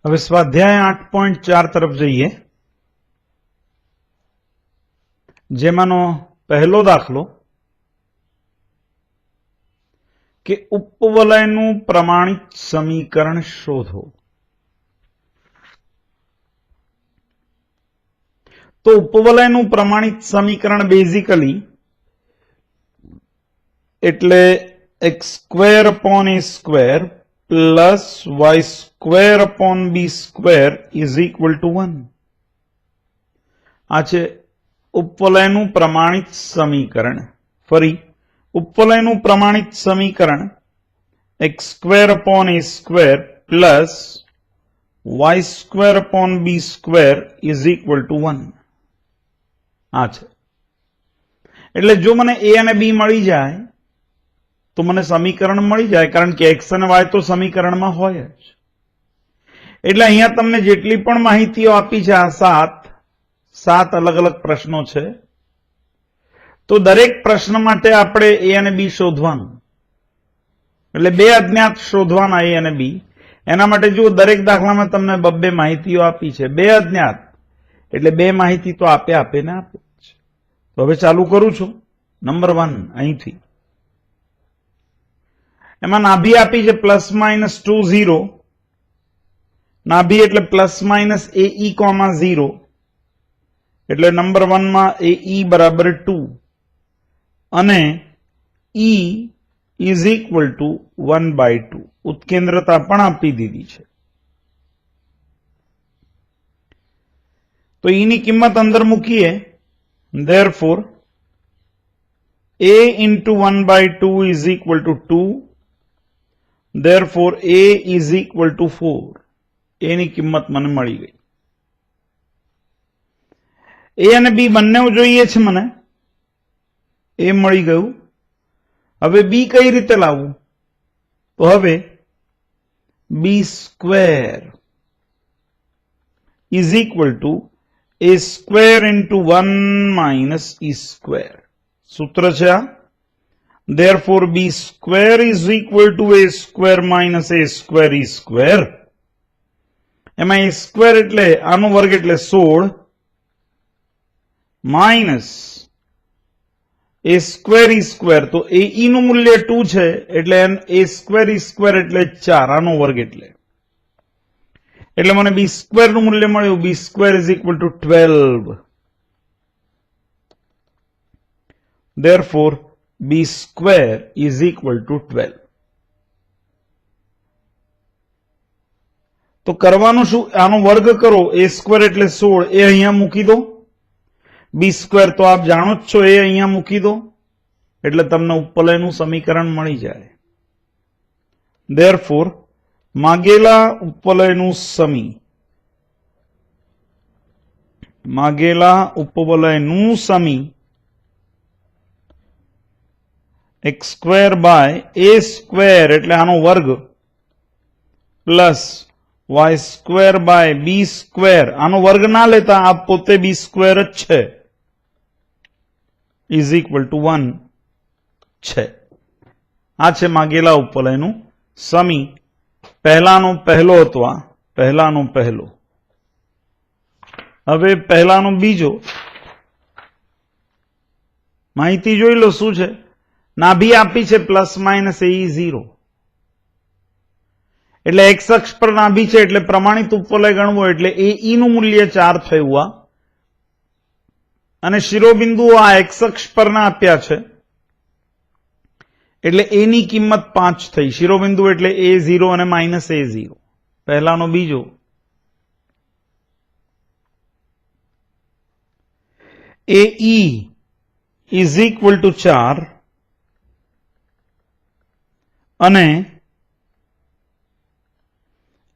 હવે સ્વાધ્યાય 8.4 તરફ જઈએ, જેમાંનો પહેલો દાખલો કે ઉપવલયનું પ્રમાણિત સમીકરણ શોધો. તો ઉપવલયનું પ્રમાણિત સમીકરણ બેઝિકલી એટલે x² plus y² b² is equal to 1. આ છે ઉપવલયનું પ્રમાણિત સમીકરણ. ફરી ઉપવલયનું પ્રમાણિત સમીકરણ x² plus y² b² is equal to 1. આ છે. એટલે જો મને a અને b મળી જાય તો મને સમીકરણ મળી જાય, કારણ કે x અને y તો સમીકરણમાં હોય જ. એટલે અહીંયા તમને જેટલી પણ માહિતીઓ આપી છે, આ સાત અલગ અલગ પ્રશ્નો છે. તો દરેક પ્રશ્ન માટે આપણે a અને b શોધવાનું, એટલે બે અજ્ઞાત શોધવાના a અને b. એના માટે જુઓ, દરેક દાખલામાં તમને બબ્બે માહિતીઓ આપી છે. બે અજ્ઞાત એટલે બે માહિતી તો આપે છે. તો હવે ચાલુ કરું છું. નંબર 1 અહીંથી. એમાં નાભી આપી છે +-2 0. નાભી એટલે +-ae, 0. એટલે નંબર 1 માં ae બરાબર 2 અને e ઇઝ ઇક્વલ ટુ 1/2. ઉત્કેન્દ્રતા પણ આપી દીધી છે. તો e ની કિંમત અંદર મૂકીએ. therefore a into 1/2 is equal to 2. therefore a is equal to 4. a ની કિંમત મને મળી ગઈ. a અને b બંને જોઈએ છે મને. a મળી ગયું. હવે b કઈ રીતે લાવવું? તો હવે b² is equal to a² into 1 - e². સૂત્ર છે આ. therefore b² is equal to a² - a² e². એમાં a² એટલે આનો વર્ગ એટલે 16 માઇનસ a² e². તો ae નું મૂલ્ય 2 છે, એટલે a² e² એટલે 4, આનો વર્ગ એટલે મને b² નું મૂલ્ય મળ્યું. b² is equal to 12. therefore b² is equal to 12. તો કરવાનું શું? આનો વર્ગ કરો. a² એટલે 16, એ અહીંયા મૂકી દો. b² તો આપ જાણો જ છો, એ અહીંયા મૂકી દો, એટલે તમને ઉપવલયનું સમીકરણ મળી જાય. therefore માગેલા ઉપવલયનું સમી x² એટલે આનો વર્ગ પ્લસ y² b², આનો વર્ગ ના લેતા આ પોતે b² જ છે, ઇઝ ઇક્વલ ટુ 1 છે. આ છે માગેલા ઉપવલયનું સમી. પહેલાનો પહેલો હતો આ. પહેલાનો પહેલો. હવે પહેલાનો બીજો. માહિતી જોઈ લો શું છે. નાભી આપી છે +-ae 0. એટલે x અક્ષ પર નાભી છે, એટલે પ્રમાણિત ઉપવલય ગણવો, એટલે ae નું મૂલ્ય 4 થયું આ. અને શિરોબિંદુઓ આ x અક્ષ પરના આપ્યા છે, એટલે a ની કિંમત 5 થઈ. શિરોબિંદુ એટલે a0 અને -a0. પહેલાનો બીજો. ae is equal to 4 અને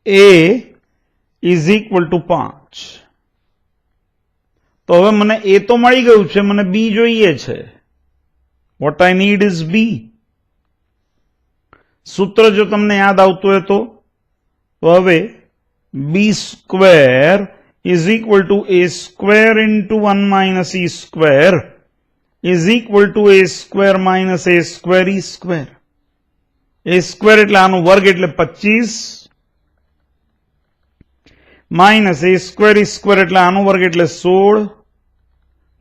a is equal to 5. તો હવે મને a તો મળી ગયું છે, મને b જોઈએ છે. what I need is b. સૂત્ર જો તમને યાદ આવતું હોય તો હવે b² is equal to a² into 1 - e² is equal to a² - a² e². a² એટલે આનો વર્ગ એટલે 25 માઇનસ એ સ્ક્વેર એટલે આનો વર્ગ એટલે 16.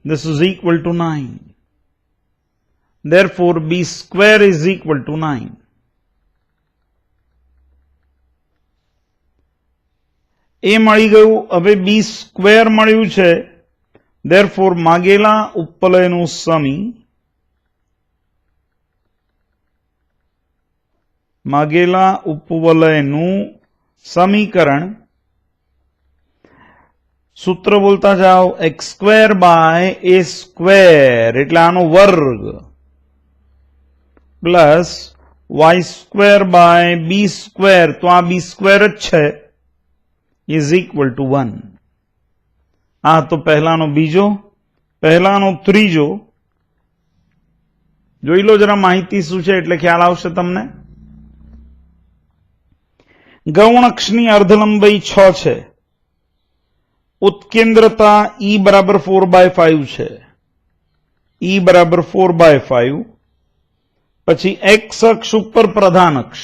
This is equal to 9. Therefore, b square is equal to 9. એ મળી ગયું. હવે b સ્ક્વેર મળ્યું છે. Therefore, માગેલા ઉપવલયનું સમી સમીકરણ સૂત્ર બોલતા જાઓ. x square by a square એટલે આનો વર્ગ plus y square by b square, તો આ b સ્ક્વેર જ છે, ઇઝ ઇક્વલ ટુ 1. આ તો પહેલાનો બીજો, પહેલાનો ત્રીજો. જોઈ લો જરા માહિતી શું છે એટલે ખ્યાલ આવશે તમને. ગૌણ અક્ષની અર્ધલંબાઈ 6 છે. ઉત્કેન્દ્રતા E બરાબર 4/5 છે. E બરાબર 4/5. પછી x અક્ષ ઉપર પ્રધાન અક્ષ.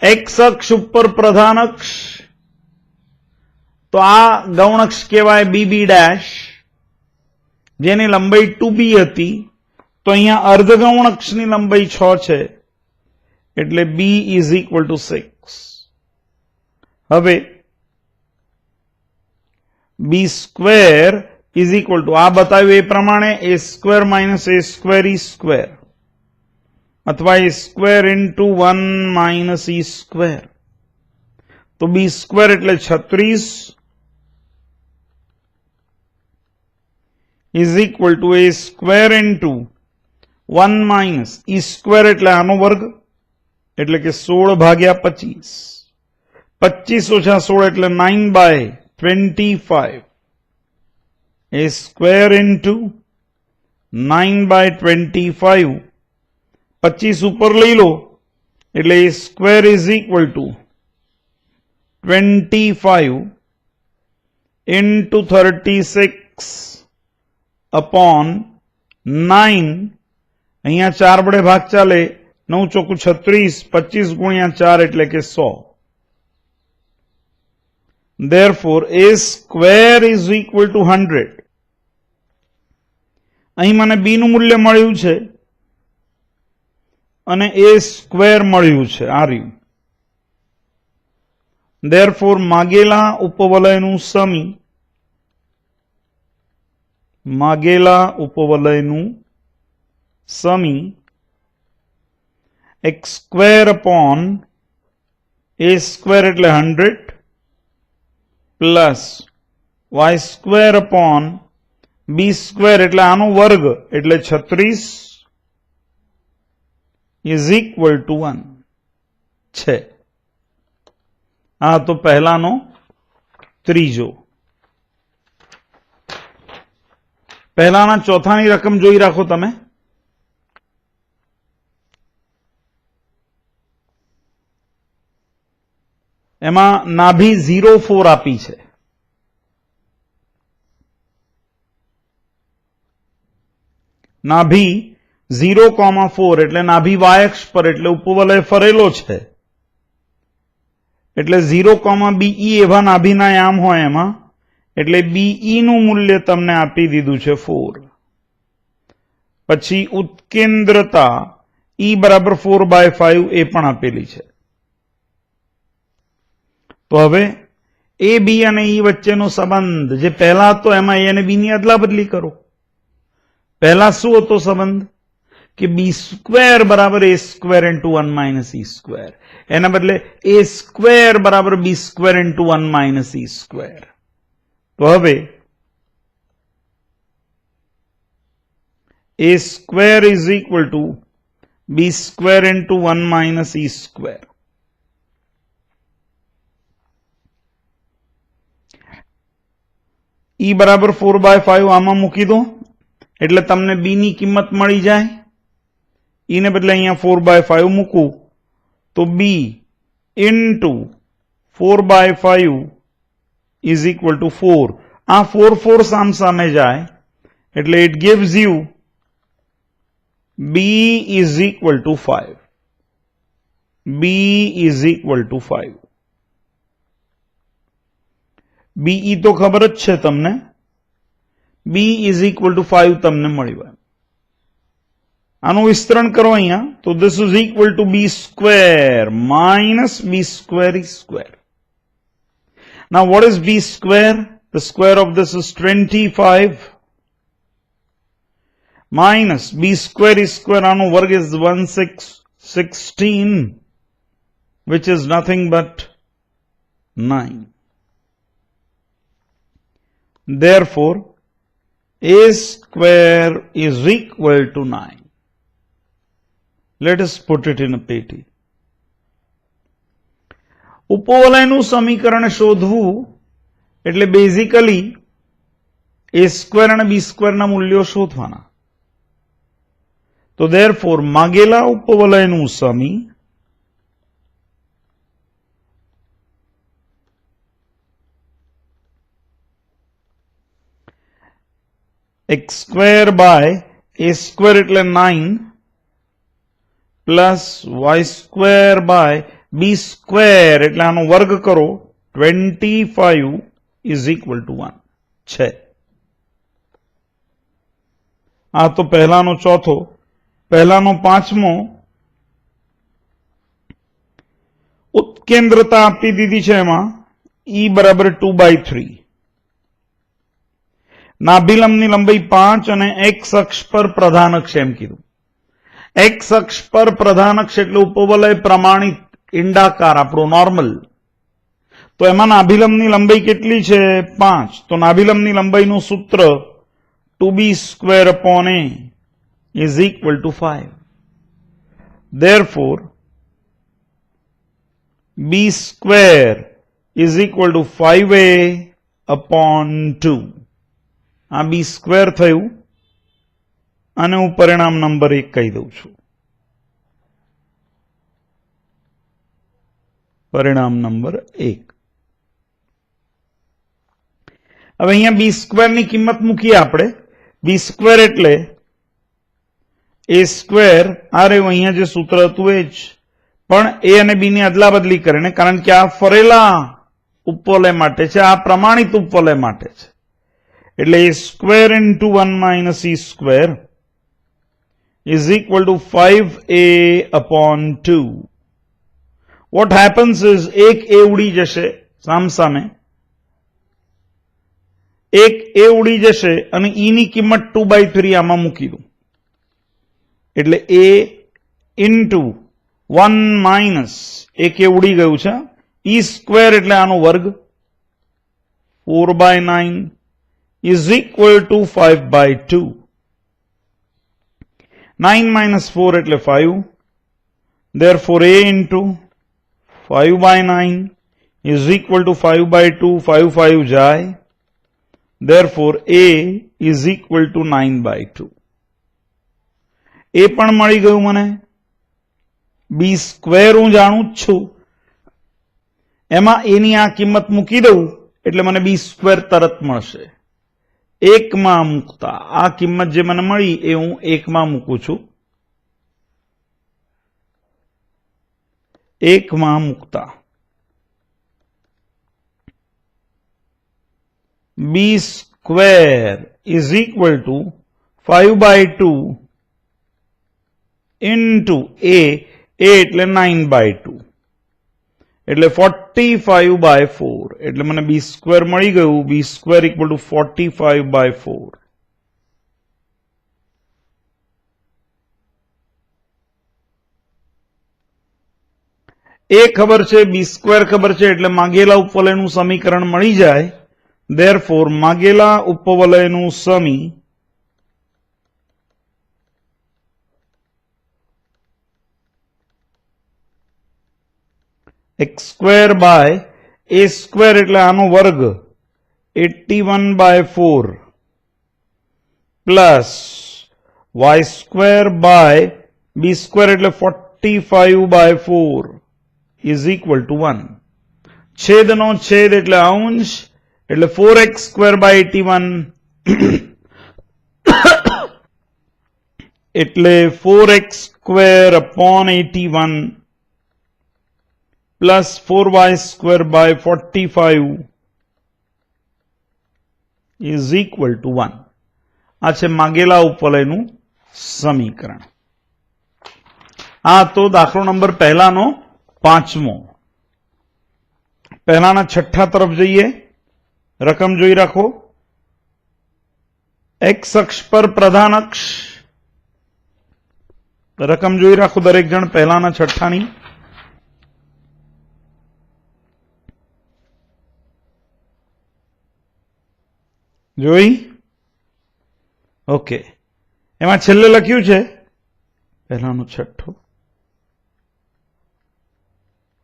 x અક્ષ ઉપર પ્રધાન અક્ષ તો આ ગૌણ અક્ષ કહેવાય BB', જેની લંબાઈ 2b હતી. તો અહીંયા અર્ધગૌણ અક્ષની લંબાઈ 6 છે એટલે b ઇઝ ઇક્વલ ટુ 6. હવે b square is equal two આ બતાવ્યું એ પ્રમાણે a square minus a square e square અથવા a square into 1 minus E square. તો b સ્ક્વેર એટલે 36 is equal to a square into 1 minus E square એટલે આનો વર્ગ એટલે કે 16/25. 25 ઓછા 16 એટલે 9/25. a square into 9/25. 25 ઉપર લઈ લો એટલે a square is equal two 25 into 36 upon 9. અહીંયા 4 વડે ભાગ ચાલે, 9 ચોકું 36, 25 ગુણ્યા 4 એટલે કે 100. Therefore, a square is equal to 100. અહીં મને b નું મૂલ્ય મળ્યું છે અને a સ્ક્વેર મળ્યું છે, આ રહ્યું. Therefore, માગેલા ઉપવલયનું સમી x square upon a square એટલે 100 plus y square upon b square એટલે આનો વર્ગ એટલે 36 ઇઝ ઇક્વલ ટુ 1 છે. આ તો પહેલાનો ત્રીજો. પહેલાના ચોથાની રકમ જોઈ રાખો તમે. એમાં નાભી 0,4 આપી છે. નાભી 0,4 એટલે નાભી y અક્ષ પર એટલે ઉપવલય ફરેલો છે. એટલે 0,BE એવા નાભીના યામ હોય એમાં, એટલે BE નું મૂલ્ય તમને આપી દીધું છે 4. પછી ઉત્કેન્દ્રતા E બરાબર 4/5 એ પણ આપેલી છે. તો હવે એ બી અને ઈ વચ્ચેનો સંબંધ જે પહેલા હતો એમાં એ અને બી ની અદલા બદલી કરો. પહેલા શું હતો સંબંધ કે બી સ્ક્વેર બરાબર a square into 1 minus E square, એના બદલે એ સ્ક્વેર બરાબર બી સ્ક્વેર ઇન્ટુ 1 માઇનસ ઈ સ્ક્વેર. તો હવે a square is equal to B square into 1 minus E square. E બરાબર 4/5 આમાં મૂકી દો એટલે તમને બી ની કિંમત મળી જાય. E ને બદલે અહીંયા 4/5 મૂકું તો બી ઇન્ટુ 4/5 ઇઝ ઇક્વલ ટુ 4. આ 4 સામે જાય એટલે it gives you b is equal to 5. b is equal to 5. Be तो खबर ज छे तमने, b इज इक्वल टू 5 तमने मळ्युं। आनु विस्तरण करो अहींया तो this is equal to B square minus B square is square. Now what is B square? The square of this is 25 minus B square is square, आनु वर्ग is 16 which is nothing but 9. Therefore, a square is equal to 9. Let us put it in a પેટી. ઉપવલયનું સમીકરણ શોધવું એટલે basically a square અને b સ્ક્વેરના મૂલ્યો શોધવાના. તો therefore માગેલા ઉપવલયનું સમી x square by a square એટલે 9 plus y square by b square એટલે આનો વર્ગ કરો 25 is equal to 1 છે. આ તો પહેલાનો ચોથો, પહેલાનો પાંચમો ઉત્કેન્દ્રતા આપી દીધી છે એમાં e બરાબર 2/3. નાભિલંબની લંબાઈ 5 અને x અક્ષ પર પ્રધાન અક્ષ એમ કીધું. x અક્ષ પર પ્રધાન અક્ષ એટલે ઉપવલય પ્રમાણિત ઈંડાકાર આપણો નોર્મલ. તો એમાં નાભિલંબની લંબાઈ કેટલી છે? 5. તો નાભિલંબની લંબાઈનું સૂત્ર 2b square upon a is equal to 5. Therefore b square is equal to 5a upon 2. આ બી સ્ક્વેર થયું અને હું પરિણામ નંબર 1 કહી દઉં છું. પરિણામ નંબર 1. હવે અહીંયા બી સ્ક્વેરની કિંમત મૂકીએ આપણે. બી સ્ક્વેર એટલે એ સ્ક્વેર, આ રહ્યું અહીંયા જે સૂત્ર હતું એ જ, પણ એ અને બી ની અદલા બદલી કરીને, કારણ કે આ ફરેલા ઉપવલય માટે છે, આ પ્રમાણિત ઉપવલય માટે છે. એટલે a square into 1 minus e square is equal to 5a upon 2. What happens is એક a ઉડી જશે સામસામે, એક a ઉડી જશે અને e ની કિંમત 2/3 આમાં મૂકી દઉં. એટલે a into 1 minus એક a ઉડી ગયું છે, e square એટલે આનો વર્ગ 4/9 is equal to 5/2. 9 minus 4 એટલે 5. Therefore a into 5/9 is equal to 5/2. 5 5 જાય. Therefore a is equal to 9/2. એ પણ મળી ગયું મને. બી સ્ક્વેર હું જાણું જ છું, એમાં એની આ કિંમત મૂકી દઉં એટલે મને બી સ્ક્વેર તરત મળશે. એકમાં મૂકતા આ કિંમત જે મને મળી એ હું એકમાં મૂકું છું. એકમાં મૂકતા b square is equal to 5/2 into a એટલે 9/2 એટલે 45/4 એટલે મને બી સ્ક્વેર મળી ગયું. બી સ્ક્વેર ઇક્વલ ટુ 45/4. એ ખબર છે, બી સ્ક્વેર ખબર છે, એટલે માગેલા ઉપવલયનું સમીકરણ મળી જાય. ધેરફોર માગેલા ઉપવલયનું સમી x square by a square એટલે આનો વર્ગ 81/4 plus y square by b square એટલે 45/4 is equal to 1. છેદનો છેદ એટલે અંશ એટલે 4x square by 81 એટલે 4x square upon 81 plus 4y square by 45 is equal two 1. આ છે માગેલા ઉપવલયનું સમીકરણ. આ તો દાખલો નંબર પહેલાનો 5મો. પહેલાના 6 તરફ જઈએ. રકમ જોઈ રાખો. એક્સ અક્ષ પર પ્રધાન અક્ષ. રકમ જોઈ રાખો દરેક જણ પહેલાના 6ની. જોઈ? ઓકે. એમાં છેલ્લે લખ્યું છે પહેલાનું 6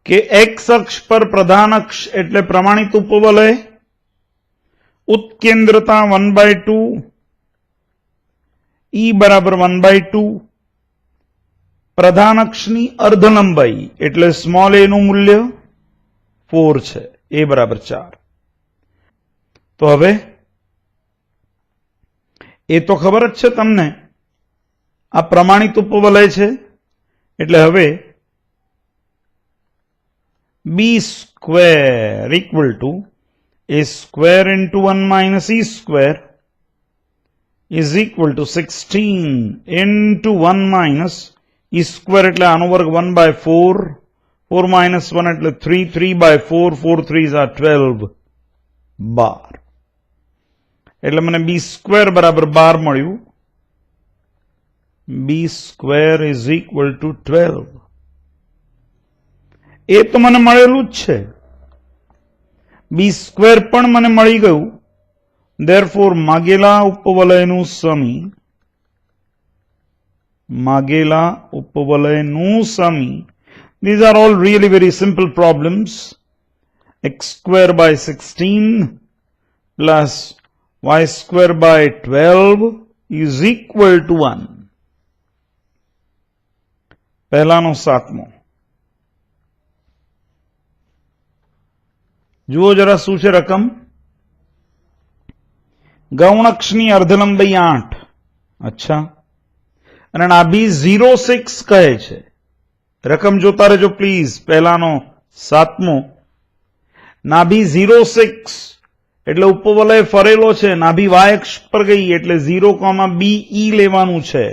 કે એક્સ અક્ષ પર પ્રધાન અક્ષ એટલે પ્રમાણિત ઉપવલય, ઉત્કેન્દ્રતા 1/2, E બરાબર 1/2, પ્રધાન અક્ષની અર્ધલંબાઈ એટલે સ્મોલ એ નું મૂલ્ય 4 છે, એ બરાબર 4. તો હવે એ તો ખબર જ છે તમને આ પ્રમાણિત ઉપવલય છે એટલે હવે b square equal to a square into 1 minus E square is equal to 16 into 1 minus E square એટલે આનો વર્ગ 1/4, 4 માઇનસ 1 એટલે 3, 3/4, 4 3s are 12 12. એટલે મને બી સ્ક્વેર બરાબર 12 મળ્યું. બી સ્ક્વેર ઇઝ ઇક્વલ ટુ 12. એ તો મને મળેલું જ છે. બી સ્ક્વેર પણ મને મળી ગયું. ધેરફોર માગેલા ઉપવલયનું સમી, માગેલા ઉપવલયનું સમી, these are all really very simple problems. X square by 16 plus y square by 12 is equal to 1. પહેલાનો 7મો. જુઓ જરા શું છે રકમ. ગૌણ અક્ષની અર્ધલંબાઈ 8. અચ્છા. અને નાભી 0.6 કહે છે. રકમ જોતા રહેજો પ્લીઝ. પહેલાનો 7મો. નાભી 0.6 એટલે ઉપવલય ફરેલો છે. નાભી વાય અક્ષ પર ગઈ એટલે 0,BE લેવાનું છે.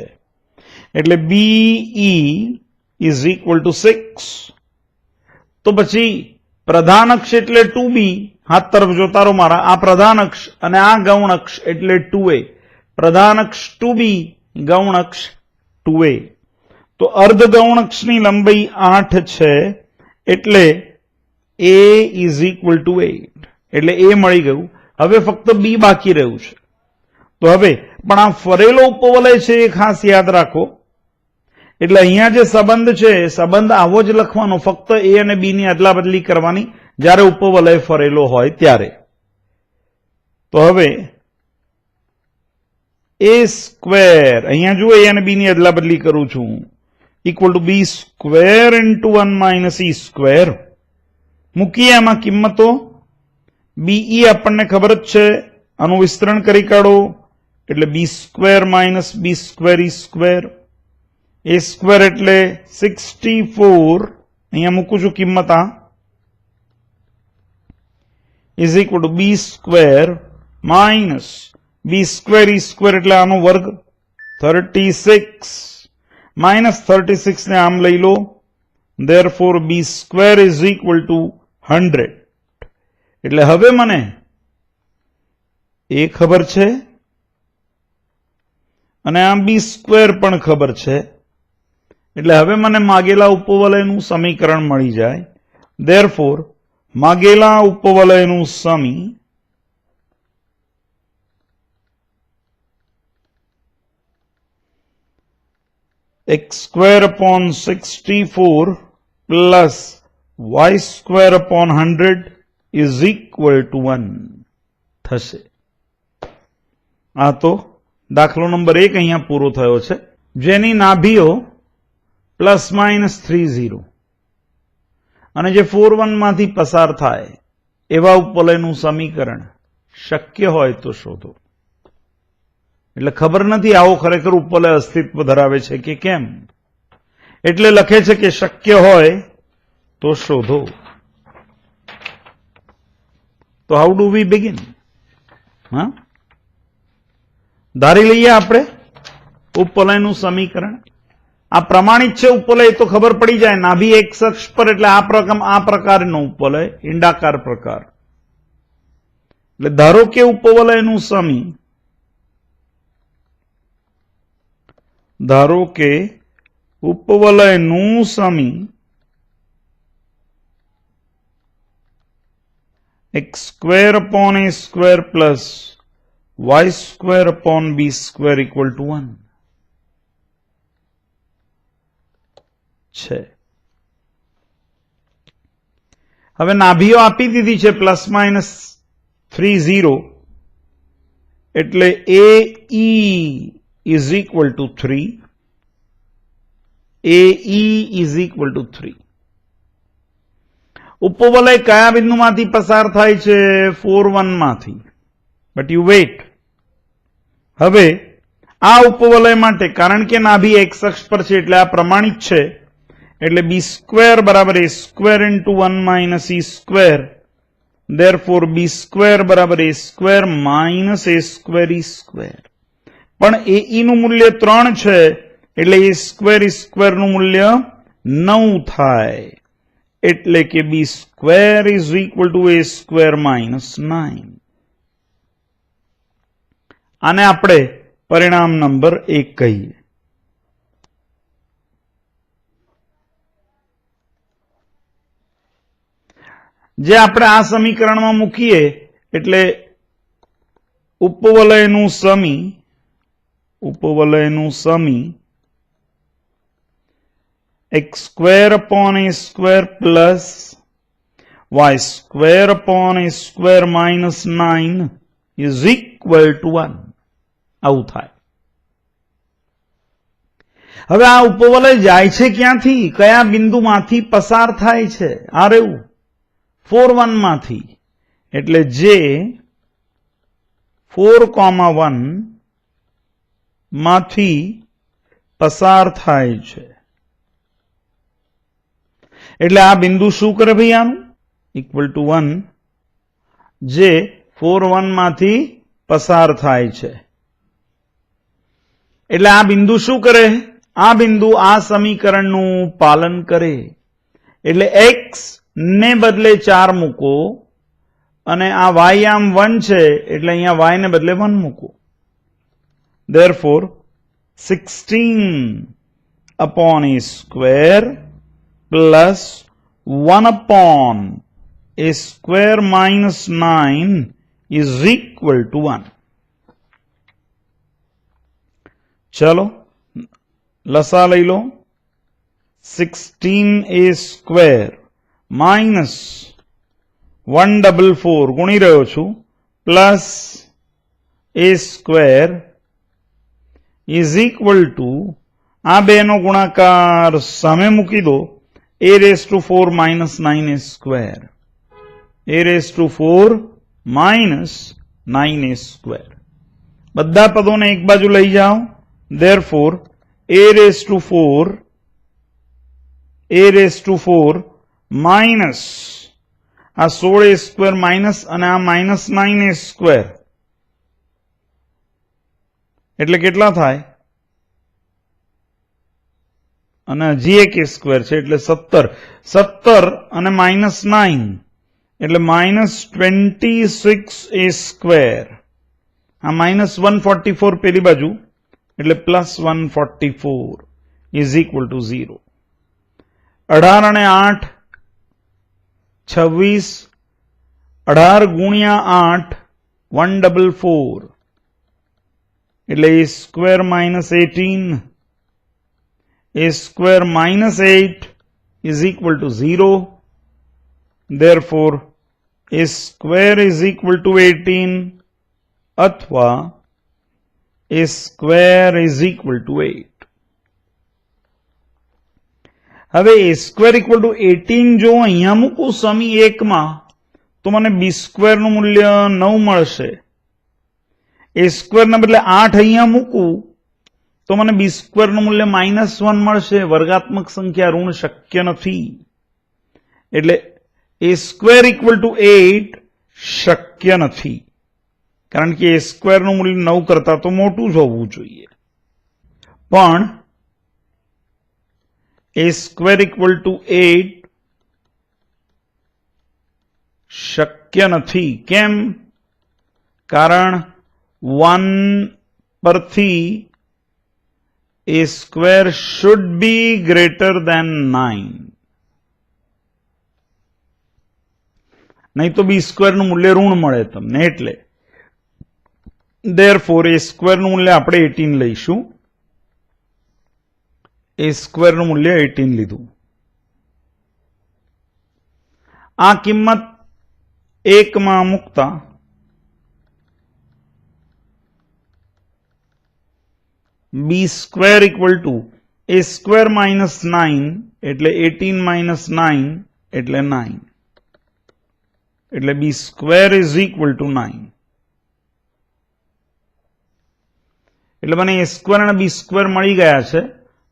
એટલે BE ઇઝ ઇક્વલ ટુ 6. તો પછી પ્રધાન અક્ષ એટલે 2B. હાથ તરફ જોતા રહો મારા. આ પ્રધાન અક્ષ અને આ ગૌણ અક્ષ એટલે 2A. પ્રધાન અક્ષ 2B, ગૌણ અક્ષ 2A. તો અર્ધ ગૌણ અક્ષની લંબાઈ 8 છે એટલે A ઇઝ ઇક્વલ ટુ 8. એટલે એ મળી ગયું. હવે ફક્ત બી બાકી રહ્યું છે. તો હવે પણ આ ફરેલો ઉપવલય છે એ ખાસ યાદ રાખો. એટલે અહીંયા જે સંબંધ છે સંબંધ આવો જ લખવાનો, ફક્ત એ અને બી ની અદલા બદલી કરવાની જ્યારે ઉપવલય ફરેલો હોય ત્યારે. તો હવે એ સ્ક્વેર, અહીંયા જુઓ એ અને બી ની અદલા બદલી કરું છું, equal to B square into 1 minus E square. મૂકીએ એમાં કિંમતો. બીઈ આપણને ખબર જ છે, આનું વિસ્તરણ કરી કાઢો એટલે b square minus b square e square. A square એટલે 64, અહીંયા મૂકું છું કિંમત આ, is equal to B square minus b square e square એટલે આનો વર્ગ 36 માઇનસ 36 ને આમ લઈ લો. Therefore b square is equal to 100. એટલે હવે મને એ ખબર છે અને આ બી સ્ક્વેર પણ ખબર છે. એટલે હવે મને માગેલા ઉપવલયનું સમીકરણ મળી જાય. ધેરફોર માગેલા ઉપવલયનું સમી x square upon 64 plus y square upon 100 is equal to 1 થશે. આ તો દાખલો નંબર 1 અહીંયા પૂરો થયો છે, જેની નાભીઓ પ્લસ માઇનસ 30 અને જે 4 1 માંથી પસાર થાય એવા ઉપવલયનું સમીકરણ શક્ય હોય તો શોધો. એટલે ખબર નથી આવો ખરેખર ઉપવલય અસ્તિત્વ ધરાવે છે કે કેમ, એટલે લખે છે કે શક્ય હોય તો શોધો. તો હાઉ ડુ વી બિગિન? હા, ધારી લઈએ આપણે ઉપવલયનું સમીકરણ. આ પ્રમાણિત છે ઉપવલય તો ખબર પડી જાય. નાભી એક અક્ષ પર એટલે આ પ્રકારનો ઉપવલય, ઈંડાકાર પ્રકાર. એટલે ધારો કે ઉપવલયનું સમી, ધારો કે ઉપવલયનું સમી x square upon a square plus y square upon b square equal to 1 છે. હવે નાભીઓ આપી દીધી છે ±3 0 એટલે AE is equal to 3. AE is equal to 3. ઉપવલય કયા બિંદુમાંથી પસાર થાય છે? 4 1 માંથી. But you wait. હવે આ ઉપવલય માટે કારણ કે નાભી એક્સ અક્ષ પર છે એટલે આ પ્રમાણિત છે, એટલે b સ્ક્વેર બરાબર a square into 1 minus e square. Therefore b square બરાબર a square minus a square e square. પણ AE નું મૂલ્ય 3 છે એટલે a સ્ક્વેર e સ્ક્વેર નું મૂલ્ય 9 થાય. એટલે કે b square is equal to a square minus 9. આને આપણે પરિણામ નંબર 1 કહીએ. જે આપણે આ સમીકરણમાં મૂકીએ એટલે ઉપવલયનું સમી x square upon a square plus y square upon a square minus 9 is equal to 1. આવું થાય. હવે આ ઉપવલય જાય છે ક્યાંથી? કયા બિંદુમાંથી પસાર થાય છે? આ રહ્યું 4 1 માંથી. એટલે જે 4,1 માંથી પસાર થાય છે. એટલે આ બિંદુ શું કરે ભાઈ? આનું ઇક્વલ ટુ 1, જે 4 1 માંથી પસાર થાય છે. એટલે આ બિંદુ શું કરે? આ બિંદુ આ સમીકરણનું પાલન કરે. એટલે x ને બદલે 4 મૂકો અને આ y આમ 1 છે એટલે અહીંયા y ને બદલે 1 મૂકો. Therefore 16 upon a square plus 1 upon a square minus 9 is equal to 1. चलो लसा लई लो. 16a square minus 144 ગુણી રહ્યો છું plus a square is equal to આ બેનો ગુણાકાર સામે મૂકી દો. a raised to 4 minus 9a square. a raised to 4 minus 9a square. બધા પદોને એક બાજુ લઈ જાઓ. Therefore, a raised to 4 minus આ 16a square minus અને આ minus 9a square. એટલે કેટલા થાય? અને હજી એક a square છે એટલે 17 અને minus 9 એટલે minus 26a square. આ minus 144 પેલી બાજુ એટલે plus 144 is equal to 0. 18 અને 8 26. 18 ગુણ્યા 8 144 એટલે a square minus 18. a square minus 8 is equal to 0. Therefore, a square is equal to 18 अथवा a square is equal to 8. હવે a square equal to 18 જો અહીંયા મૂકું સમી 1 માં તો મને b square નું મૂલ્ય 9 મળશે. a square ના બદલે 8 અહીંયા મૂકું તો મને b square નું મૂલ્ય -1 મળશે. વર્ગાત્મક સંખ્યા ઋણ શક્ય નથી. એટલે a square equal to 8 શક્ય નથી. કારણ કે એ સ્ક્વેરનું મૂલ્ય 9 કરતા તો મોટું જ હોવું જોઈએ. પણ a square equal to 8 શક્ય નથી. કેમ? કારણ 1 પરથી a square should be greater than 9. નહીં તો બી સ્ક્વેરનું મૂલ્ય ઋણ મળે તમને. એટલે therefore a સ્ક્વેરનું મૂલ્ય આપણે 18 લઈશું. a સ્ક્વેરનું મૂલ્ય 18 લીધું. આ કિંમત 1 માં મૂકતા b square equal to a square minus 9 એટલે 18 માઇનસ 9 એટલે 9. એટલે b square is equal to 9. એટલે મને a સ્ક્વેર અને b સ્ક્વેર મળી ગયા છે.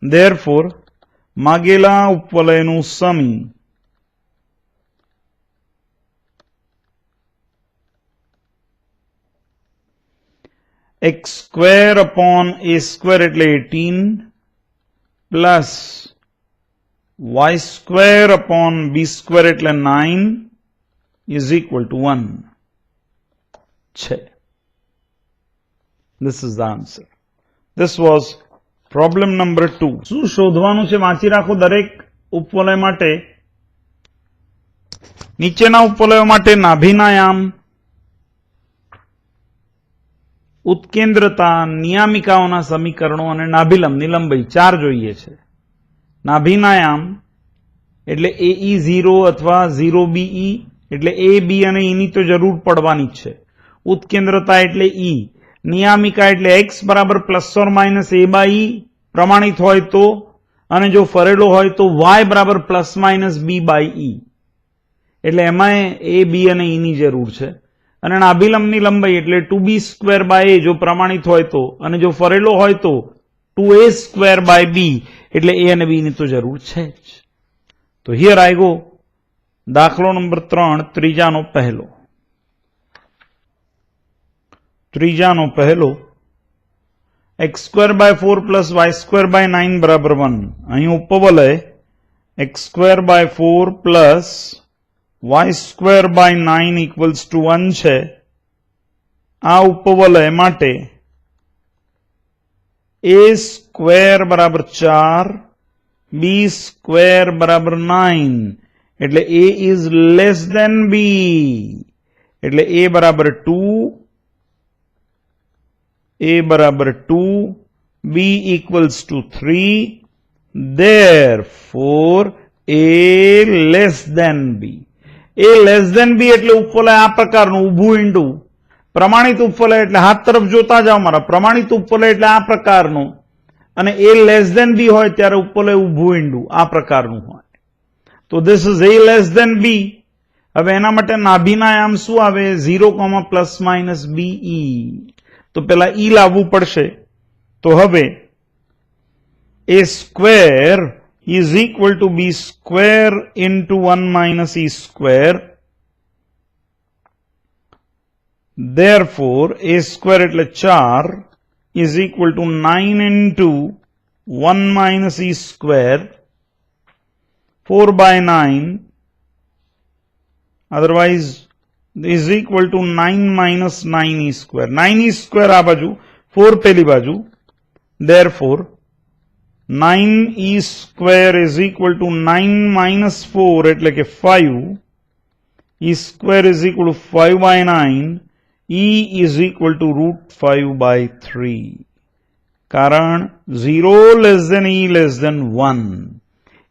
ધેરફોર માગેલા ઉપવલયનું સમી x square upon a square એટલે 18 plus y square upon b square એટલે 9 is equal to 1 છે. This is the answer. This was problem number 2. શું શોધવાનું છે વાંચી રાખો દરેક ઉપવલય માટે. નીચેના ઉપવલયો માટે નાભિનાયામ, ઉત્કેન્દ્રતા, નિયામિકાઓના સમીકરણો અને નાભિલંબની લંબાઈ 4 જોઈએ છે. નાભિનાયામ એટલે AE0 અથવા 0BE એટલે A, B અને E ની તો જરૂર પડવાની જ છે. ઉત્કેન્દ્રતા એટલે E. નિયામિકા એટલે x બરાબર plus or minus a by E પ્રમાણિત હોય તો, અને જો ફરેલો હોય તો y બરાબર plus minus b by E. એટલે એમાં a, b અને E ની જરૂર છે. અને નાભિલંબની લંબાઈ એટલે 2b સ્ક્વેર બાય a જો પ્રમાણિત હોય તો, અને જો ફરેલો હોય તો 2a સ્ક્વેર બાય b એટલે a અને b ની તો જરૂર છે જ. તો હિયર આઈ ગો. દાખલો નંબર 3 ત્રીજાનો પહેલો x square by 4 plus y square by 9 બરાબર 1. અહીં ઉપવલય x square by 4 plus y square by 9 equals to 1 છે. આ ઉપવલય માટે a સ્ક્વેર બરાબર 4, b સ્ક્વેર બરાબર 9 એટલે a is less than b. એટલે a બરાબર 2, b equals to 3, therefore a less than b. a less than b એટલે ઉપવલય આ પ્રકારનું ઊભું ઈંડું. પ્રમાણિત ઉપવલય એટલે હાથ તરફ જોતા જાઓ મારા. પ્રમાણિત ઉપવલય એટલે આ પ્રકારનું, અને a less than b હોય ત્યારે ઉપવલય ઊભું ઈંડું આ પ્રકારનું હોય. તો this is a less than b. હવે એના માટે નાભિનાયામ શું આવે? 0, પ્લસ માઇનસ be. તો પેલા e લાવવું પડશે. તો હવે a square is equal to b square into 1 minus e square. Therefore a square એટલે 4 is equal to 9 into 1 minus e square. 4 by 9 otherwise is equal to 9 minus 9 e square. 9 e square આ બાજુ, 4 પેલી બાજુ. Therefore 9 e square is equal to 9 minus 4 એટલે કે 5. e square is equal to 5 by 9. e is equal to root 5 by 3. કારણ 0 less than e less than 1.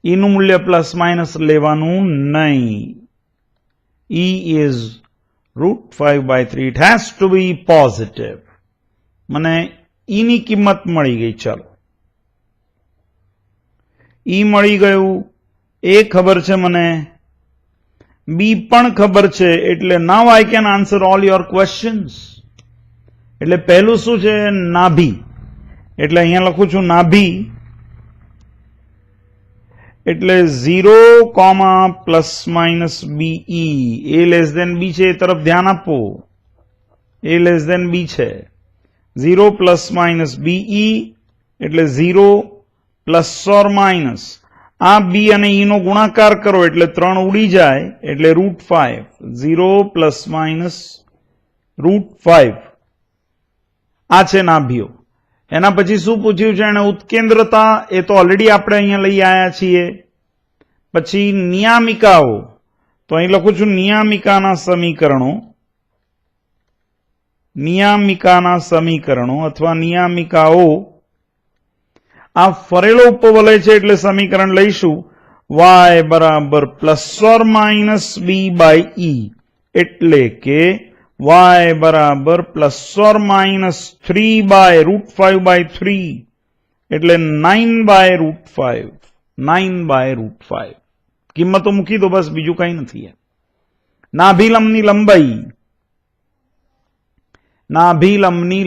e નું મૂલ્ય plus minus લેવાનું નહીં. e is root 5 by 3. It has to be positive. મને e ની કિંમત મળી ગઈ. ચાલો e મળી ગયું. a ખબર છે મને, b પણ ખબર છે. એટલે now I can answer all your questions. એટલે પહેલું શું છે? નાભી. એટલે અહીંયા લખું છું નાભી એટલે 0, plus minus BE. a less than b છે એ તરફ ધ્યાન આપો. એ લેસ દેન બી છે. 0 પ્લસ માઇનસ બીઈ એટલે 0 પ્લસ ઓર માઇનસ આ બી અને ઈ નો ગુણાકાર કરો એટલે 3 ઉડી જાય એટલે √5. 0 પ્લસ માઇનસ √5 આ છે નાભીઓ. એના પછી શું પૂછ્યું છે એને ઉત્કેન્દ્રતા, એ તો ઓલરેડી આપણે અહીંયા લઈ આવ્યા છીએ. પછી નિયામિકાઓ, તો અહીં લખું છું નિયામિકાના સમીકરણો અથવા નિયામિકાઓ. આ ફરેલો ઉપવલય છે એટલે સમીકરણ લઈશું y બરાબર plus or minus b by e, એટલે કે y બરાબર પ્લસ ઓર માઇનસ 3/√5/3 એટલે 9/√5. 9/√5 કિંમતો મૂકી દો, બસ બીજું કઈ નથી. નાભિલંબની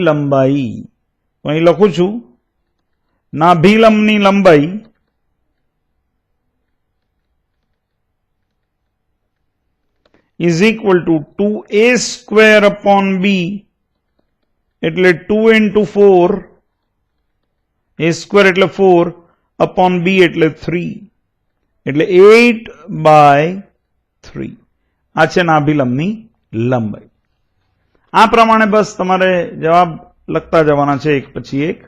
લંબાઈ તો અહીં લખું છું નાભિલંબની લંબાઈ is equal to 2a² / b એટલે 2 into 4, a² એટલે 4 upon b એટલે 3 એટલે 8/3. આ છે નાભિલંબની લંબાઈ. આ પ્રમાણે બસ તમારે જવાબ લખતા જવાના છે એક પછી એક.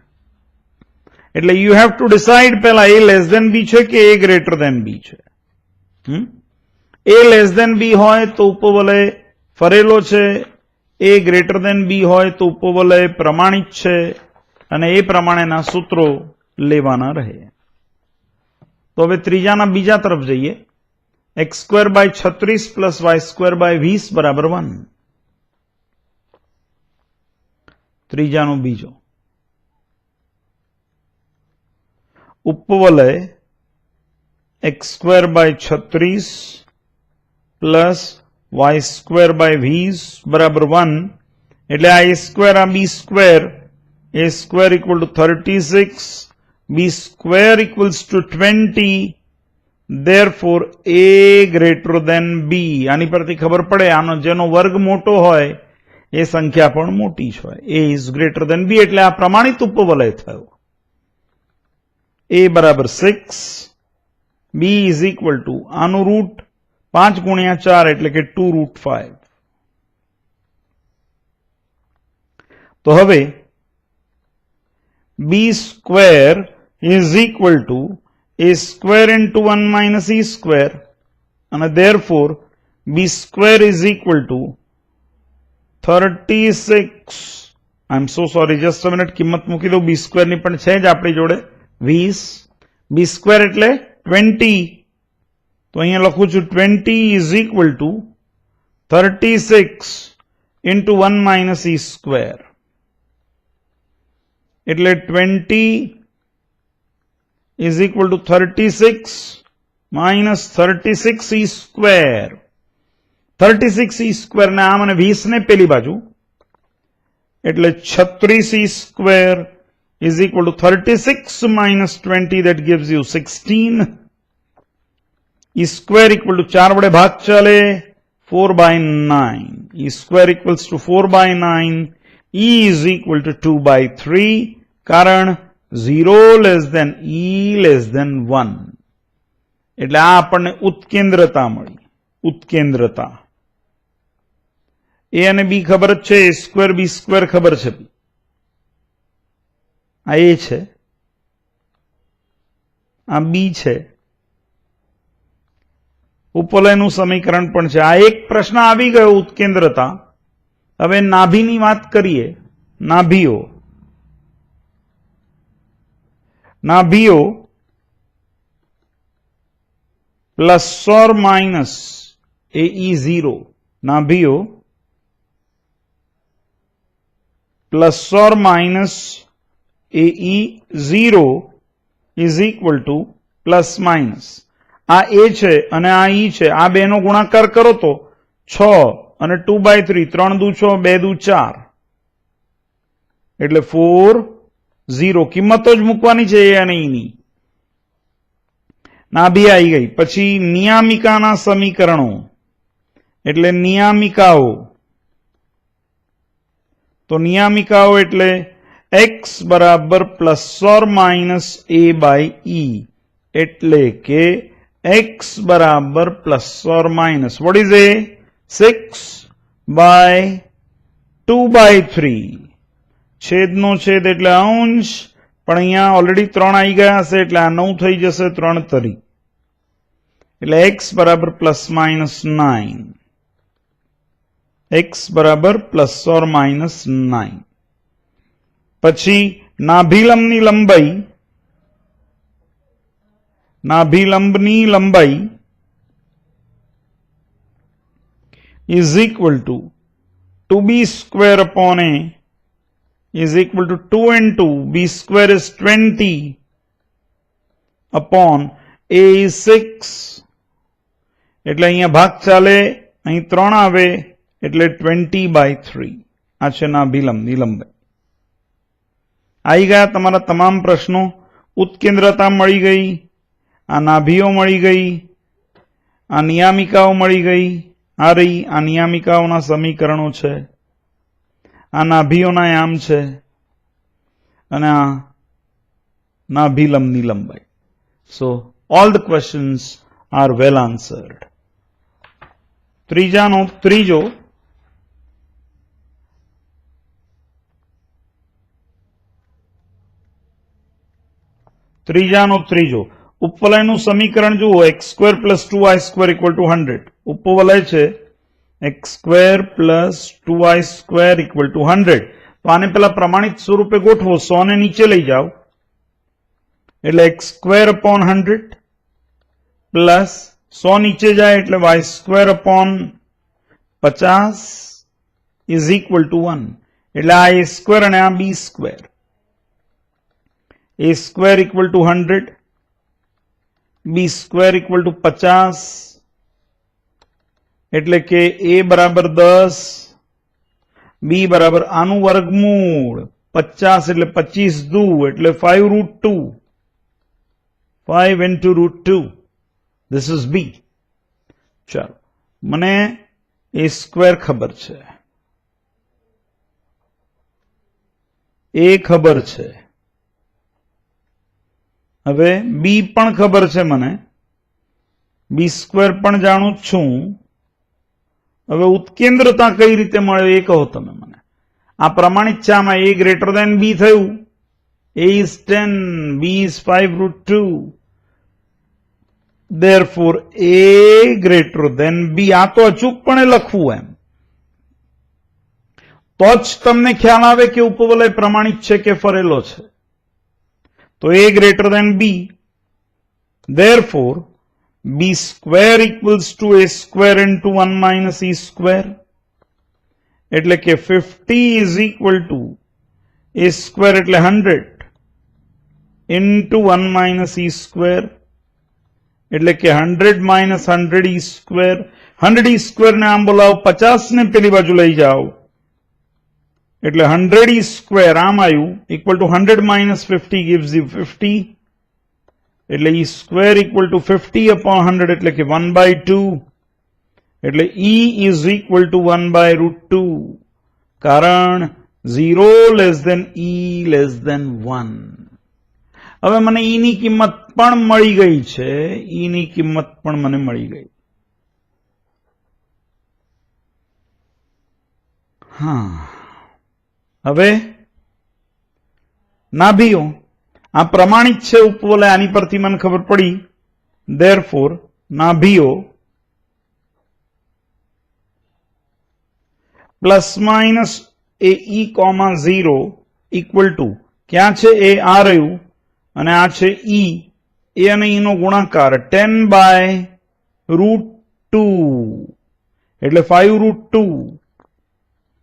એટલે યુ હેવ ટુ ડિસાઇડ પહેલા a લેસ ધેન બી છે કે a ગ્રેટર ધેન બી છે. a લેસ ધેન બી હોય તો ઉપવલય ફરેલો છે, a ગ્રેટર ધેન બી હોય તો ઉપવલય પ્રમાણિત છે, અને એ પ્રમાણેના સૂત્રો લેવાના રહે. તો હવે ત્રીજાના બીજા તરફ જઈએ. x² / 36 + y² / 20 બરાબર 1. ત્રીજાનો બીજો ઉપવલય x² / 36 + y² / 20 બરાબર 1 એટલે આ a² આ b², a² = 36, b² = 20, therefore a greater than b. આની પરથી ખબર પડે આનો જેનો વર્ગ મોટો હોય એ સંખ્યા પણ મોટી જ હોય. a is greater than b એટલે આ પ્રમાણિત ઉપવલય થયો. a બરાબર 6, b is equal to આનું રૂટ 5 × 4 એટલે કે 2√5. તો હવે b² is equal to a² into 1 - e², અને therefore b² is equal to 36. I'm so sorry, just a minute, કિંમત મૂકી દો. b² ની પણ છે જ આપણી જોડે 20. b² એટલે 20, તો અહીંયા લખું છું 20 is equal to 36 into 1 - e², એટલે 20 is equal to 36 minus 36 e². 36 e² ને આમ અને 20 ને પેલી બાજુ એટલે 36 e² is equal to 36 minus 20, that gives you 16. e² equal to 4 વડે ભાગ ચાલે 4/9. e² equals to 4/9. e is equal to 2/3 કારણ 0 less than e less than 1. એટલે આ આપણને ઉત્કેન્દ્રતા મળી. ઉત્કેન્દ્રતા a અને b ખબર જ છે, a² b² ખબર છે. આ a છે, આ b છે, ઉપવલયનું સમીકરણ પણ છે. આ એક પ્રશ્ન આવી ગયો ઉત્કેન્દ્રતા. હવે નાભીની વાત કરીએ. નાભીઓ પ્લસ ઓર માઇનસ AE0. નાભીઓ plus or minus AE0 is equal to plus minus આ a છે અને આ e છે. આ બેનો ગુણાકાર કરો તો 6 અને 2/3, 3 દુ 6, 2 દુ 4 એટલે 4 0. કિંમતો જ મૂકવાની છે એ અને ઈની. નાભી આવી ગઈ. પછી નિયામિકાના સમીકરણો એટલે નિયામિકાઓ. તો નિયામિકાઓ એટલે x બરાબર plus or minus a by e, એટલે કે x બરાબર plus or minus what is A 6 by 2/3, છેદનો છેદ એટલે અંશ, પણ અહીંયા ઓલરેડી 3 આવી ગયા હશે એટલે આ 9 થઈ જશે 3 તરી, એટલે x બરાબર પ્લસ માઇનસ 9, x બરાબર પ્લસ ઓર માઇનસ 9. પછી નાભિલંબની લંબાઈ is equal to 2b square upon a is equal to 2 into b square is 20 upon a is 6. એટલે અહીંયા ભાગ ચાલે, અહીં 3 આવે એટલે 20/3. આ છે નાભિલંબની લંબાઈ. આવી ગયા તમારા તમામ પ્રશ્નો. ઉત્કેન્દ્રતા મળી ગઈ, આ નાભીઓ મળી ગઈ, આ નિયામિકાઓ મળી ગઈ, આ રહી આ નિયામિકાઓના સમીકરણો છે, આ નાભીઓના યામ છે, અને આ નાભિલંબની લંબાઈ. So all the questions are well answered. ત્રીજાનો ત્રીજો, ઉપવલયનું સમીકરણ જુઓ. x² + 2y² = 100. ઉપવલય છે x² + 2y² = 100. તો આને પેલા પ્રમાણિત સ્વરૂપે ગોઠવો, 100 ને નીચે લઈ જાઓ એટલે x² upon 100 પ્લસ 100 નીચે જાય એટલે y² upon 50 is equal to 1. એટલે આ a² અને આ b². a² equal to 100, b² equal to 50, એટલે કે a બરાબર 10, b બરાબર આનું વર્ગમૂળ 50 એટલે 25 દુ એટલે 5√2, 5 into √2. This is b. ચાલો, મને a² ખબર છે, a ખબર છે, હવે બી પણ ખબર છે મને, b² પણ જાણું જ છું. હવે ઉત્કેન્દ્રતા કઈ રીતે મળે એ કહો તમે મને. આ પ્રમાણિત છે, આમાં a ગ્રેટર દેન b થયું. a is 10, b is 5√2. therefore a greater than b. આ તો અચૂકપણે લખવું એમ, તો જ તમને ખ્યાલ આવે કે ઉપવલય પ્રમાણિત છે કે ફરેલો છે. તો a greater than b, therefore b² equals to a² into 1 minus e². એટલે કે 50 is equal to a² એટલે 100 into 1 minus e². એટલે કે 100 minus 100 e². 100 e² ને આમ બોલાવો, 50 ને પેલી બાજુ લઈ જાઓ એટલે 100 e² આમ આવ્યું, equal to 100 minus 50 gives you 50. એટલે e² equal to 50 upon 100 એટલે કે 1/2. એટલે e is equal to 1/√2, કારણ 0 less than e less than 1. હવે મને e ની કિંમત પણ મળી ગઈ છે, e ની કિંમત પણ મને મળી ગઈ. હા, હવે નાભીઓ આ પ્રમાણિત છે ઉપવલય, આની પરથી મને ખબર પડી. therefore નાભીઓ ±ae, 0 equal to ક્યાં છે એ આ રહ્યું અને આ છે e, એ અને e નો ગુણાકાર 10/√2 એટલે 5√2.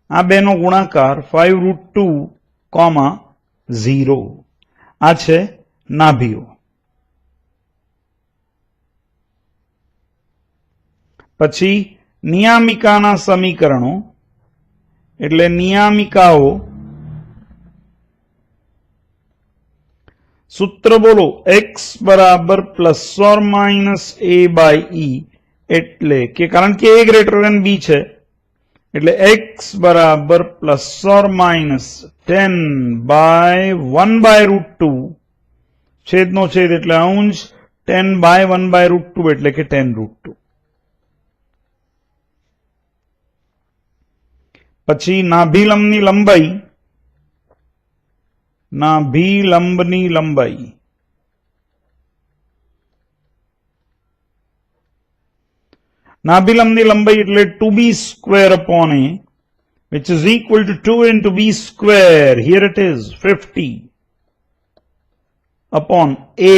આ બેનો ગુણાકાર 5√2, 0. આ છે નાભીઓ. પછી નિયામિકાના સમીકરણો, એટલે નિયામિકાઓ. સૂત્ર બોલો, x બરાબર ± a/e, એટલે કે કારણ કે a ગ્રેટર દેન b છે એટલે x બરાબર પ્લસ ઓર માઇનસ 10/1/√2 છેદનો છેદ એટલે અંશ 10/1/√2 એટલે કે 10√2. પછી નાભિલંબની લંબાઈ નાભિલંબની લંબાઈ એટલે 2b square upon a, which is equal to 2 into b square. Here it is 50 upon a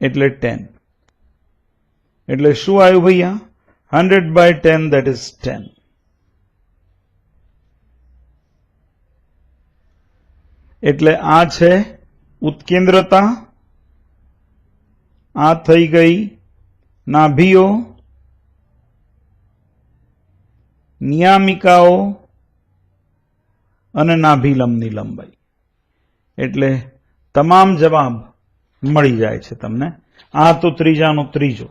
એટલે 10. એટલે શું આવ્યું ભૈયા? 100/10, that is 10. એટલે આ છે ઉત્કેન્દ્રતા, આ થઈ ગઈ નાભીઓ, નિયામિકાઓ અને નાભિલંબની લંબાઈ. એટલે તમામ જવાબ મળી જાય છે તમને. આ તો ત્રીજાનો ત્રીજો.